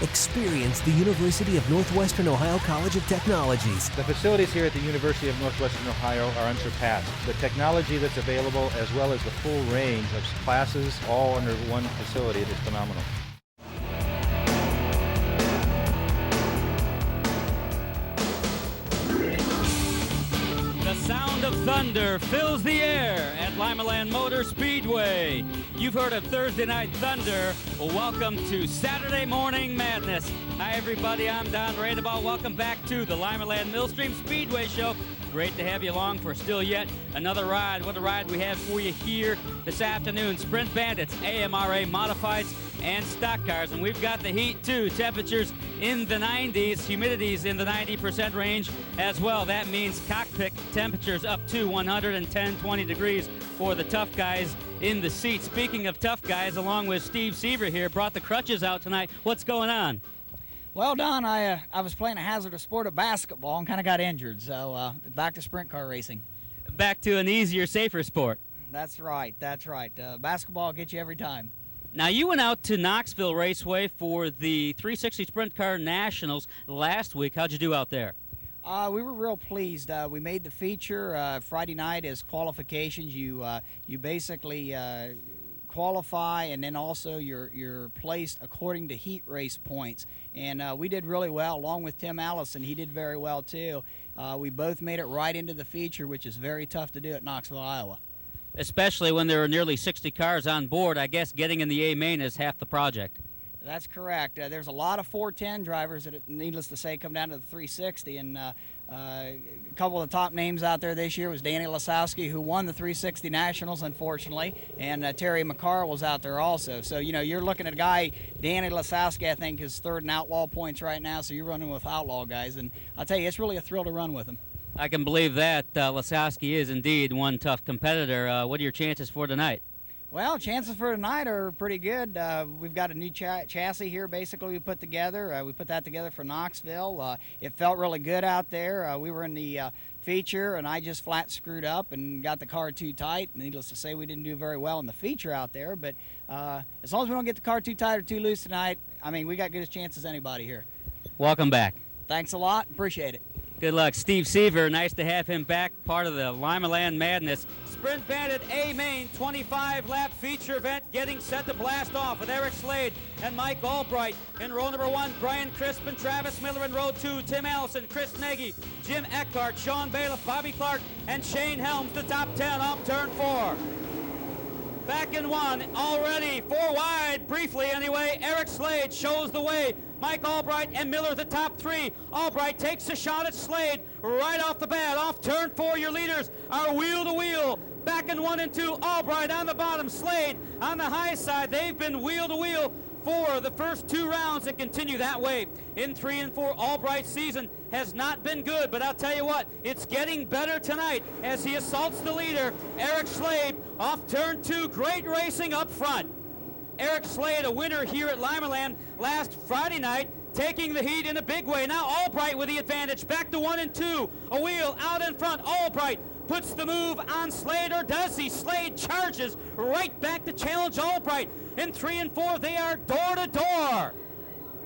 Experience the University of Northwestern Ohio College of Technologies. The facilities here at the University of Northwestern Ohio are unsurpassed. The technology that's available, as well as the full range of classes, all under one facility, is phenomenal. The sound of thunder fills the air at Limaland Motor Speedway. You've heard of Thursday Night Thunder. Well, welcome to Saturday Morning Madness. Hi, everybody. I'm Don Radabaugh. Welcome back to the Limaland Millstream Speedway Show. Great to have you along for still yet another ride. What a ride we have for you here this afternoon. Sprint Bandits, AMRA Modifieds, and stock cars. And we've got the heat, too. Temperatures in the 90s, humidities in the 90% range as well. That means cockpit temperatures up to 110, 20 degrees for the tough guys in the seat. Speaking of tough guys, along with Steve Seaver here, brought the crutches out tonight. What's going on? Well, Don, I was playing a hazardous sport of basketball and kind of got injured, so back to sprint car racing. Back to an easier, safer sport. That's right, that's right. Basketball will get you every time. Now, you went out to Knoxville Raceway for the 360 Sprint Car Nationals last week. How'd you do out there? We were real pleased. We made the feature Friday night as qualifications. You basically qualify, and then also you're placed according to heat race points. And we did really well, along with Tim Allison. He did very well, too. We both made it right into the feature, which is very tough to do at Knoxville, Iowa. Especially when there are nearly 60 cars on board. I guess getting in the A main is half the project. That's correct. There's a lot of 410 drivers that, needless to say, come down to the 360, and a couple of the top names out there this year was Danny Lasowski, who won the 360 Nationals, unfortunately, and Terry McCarr was out there also. So, you know, you're looking at a guy, Danny Lasowski, I think, is third in outlaw points right now, so you're running with outlaw guys, and I'll tell you, it's really a thrill to run with them. I can believe that. Lasowski is indeed one tough competitor. What are your chances for tonight? Well, chances for tonight are pretty good. We've got a new chassis here, basically, we put together. We put that together for Knoxville. It felt really good out there. We were in the feature, and I just flat screwed up and got the car too tight. Needless to say, we didn't do very well in the feature out there, but as long as we don't get the car too tight or too loose tonight, I mean, we got good as chance as anybody here. Welcome back. Thanks a lot. Appreciate it. Good luck. Steve Seaver, nice to have him back, part of the Limaland Madness. Sprint Bandit A-Main 25-lap feature event getting set to blast off with Eric Slade and Mike Albright. In row number 1, Brian Crisp and Travis Miller. In row 2, Tim Allison, Chris Nagy, Jim Eckhart, Sean Bailiff, Bobby Clark, and Shane Helms, the top 10 off turn 4. Back in 1, already 4 wide, briefly anyway. Eric Slade shows the way. Mike Albright and Miller the top 3. Albright takes a shot at Slade right off the bat. Off turn 4, your leaders are wheel to wheel. Back in 1 and 2, Albright on the bottom, Slade on the high side. They've been wheel to wheel for the first 2 rounds and continue that way. In 3 and 4, Albright's season has not been good, but I'll tell you what, it's getting better tonight as he assaults the leader, Eric Slade, off turn 2. Great racing up front. Eric Slade, a winner here at Limaland last Friday night, taking the heat in a big way. Now Albright with the advantage. Back to 1 and 2. A wheel out in front. Albright puts the move on Slade, or does he? Slade charges right back to challenge Albright. In 3 and 4, they are door to door.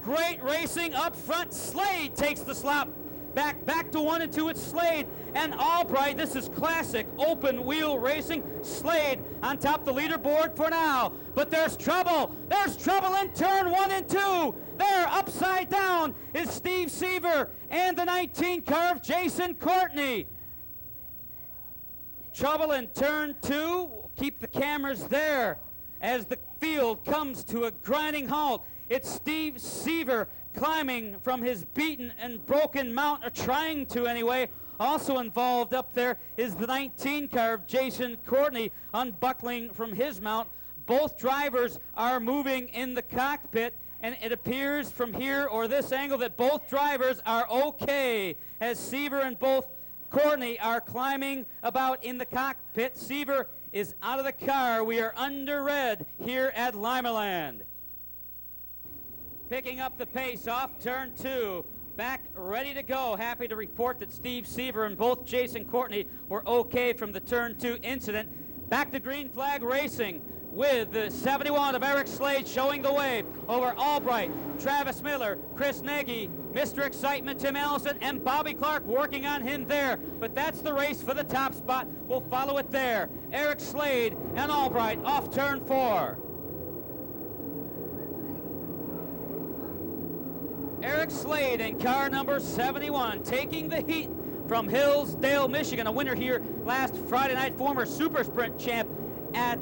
Great racing up front. Slade takes the slop. Back to 1 and 2, it's Slade and Albright. This is classic open wheel racing. Slade on top the leaderboard for now. But there's trouble. There's trouble in turn 1 and 2. There, upside down, is Steve Seaver and the 19 car of Jason Courtney. Trouble in turn 2. Keep the cameras there as the field comes to a grinding halt. It's Steve Seaver climbing from his beaten and broken mount, or trying to anyway. Also involved up there is the 19 car of Jason Courtney, unbuckling from his mount. Both drivers are moving in the cockpit, and it appears from here or this angle that both drivers are okay, as Seaver and both Courtney are climbing about in the cockpit. Seaver is out of the car. We are under red here at Limaland. Picking up the pace off turn 2. Back ready to go. Happy to report that Steve Seaver and both Jason Courtney were okay from the turn 2 incident. Back to green flag racing. with the 71 of Eric Slade showing the way over Albright, Travis Miller, Chris Nagy, Mr. Excitement, Tim Allison, and Bobby Clark working on him there. But that's the race for the top spot. We'll follow it there. Eric Slade and Albright off turn 4. Eric Slade in car number 71 taking the heat from Hillsdale, Michigan, a winner here last Friday night, former Super Sprint champ at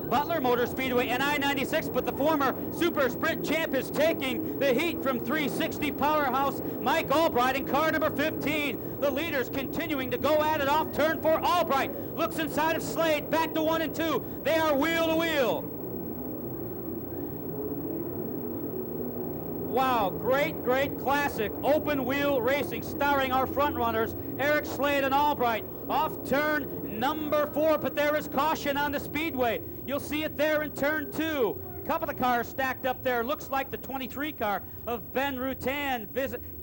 Butler Motor Speedway and I-96, but the former Super Sprint champ is taking the heat from 360 powerhouse Mike Albright in car number 15. The leaders continuing to go at it off turn 4. Albright looks inside of Slade, back to 1 and 2. They are wheel to wheel. Wow, great, great classic open wheel racing starring our front runners, Eric Slade and Albright, off turn number 4, but there is caution on the speedway. You'll see it there in turn 2. Couple of cars stacked up there. Looks like the 23 car of Ben Rutan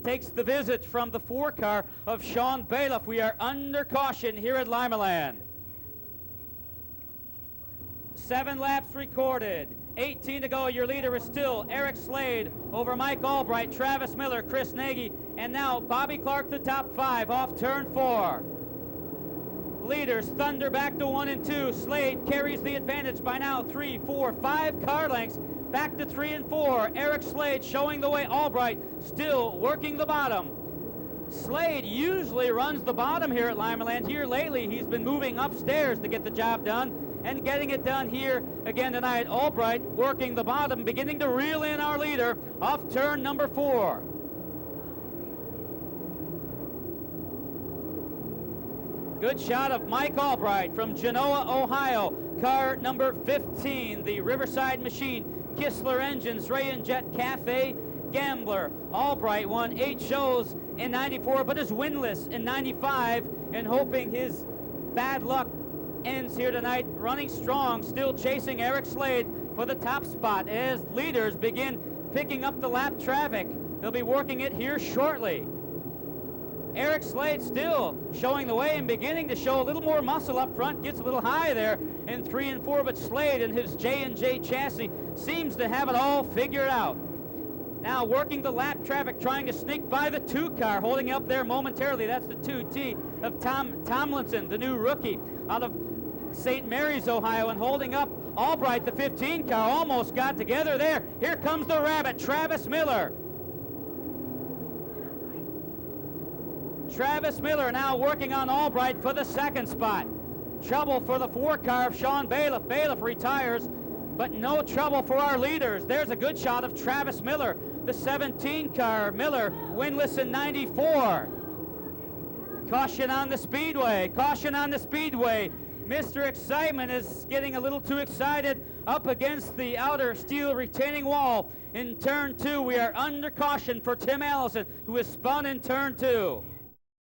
takes the visit from the 4 car of Sean Bailiff. We are under caution here at Limaland. 7 laps recorded. 18 to go. Your leader is still Eric Slade over Mike Albright, Travis Miller, Chris Nagy, and now Bobby Clark, the top 5 off turn 4. Leaders thunder back to 1 and 2. Slade carries the advantage by now 3, 4, 5 car lengths. Back to 3 and 4. Eric Slade showing the way. Albright still working the bottom. Slade usually runs the bottom here at Limaland. Here lately he's been moving upstairs to get the job done, and getting it done here again tonight. Albright working the bottom, beginning to reel in our leader off turn number 4. Good shot of Mike Albright from Genoa, Ohio. Car number 15, the Riverside Machine, Kistler Engines, Ray and Jet Cafe, Gambler. Albright won 8 shows in 94, but is winless in 95, and hoping his bad luck ends here tonight. Running strong, still chasing Eric Slade for the top spot as leaders begin picking up the lap traffic. They'll be working it here shortly. Eric Slade still showing the way and beginning to show a little more muscle up front. Gets a little high there in 3 and 4, but Slade and his J&J chassis seems to have it all figured out. Now working the lap traffic, trying to sneak by the 2 car, holding up there momentarily. That's the 2T of Tom Tomlinson, the new rookie out of St. Mary's, Ohio, and holding up Albright, the 15 car. Almost got together there. Here comes the rabbit, Travis Miller. Travis Miller now working on Albright for the 2nd spot. Trouble for the 4 car of Sean Bailiff. Bailiff retires, but no trouble for our leaders. There's a good shot of Travis Miller, the 17 car. Miller winless in 94. Caution on the speedway. Caution on the speedway. Mr. Excitement is getting a little too excited up against the outer steel retaining wall. In turn 2, we are under caution for Tim Allison, who is spun in turn 2.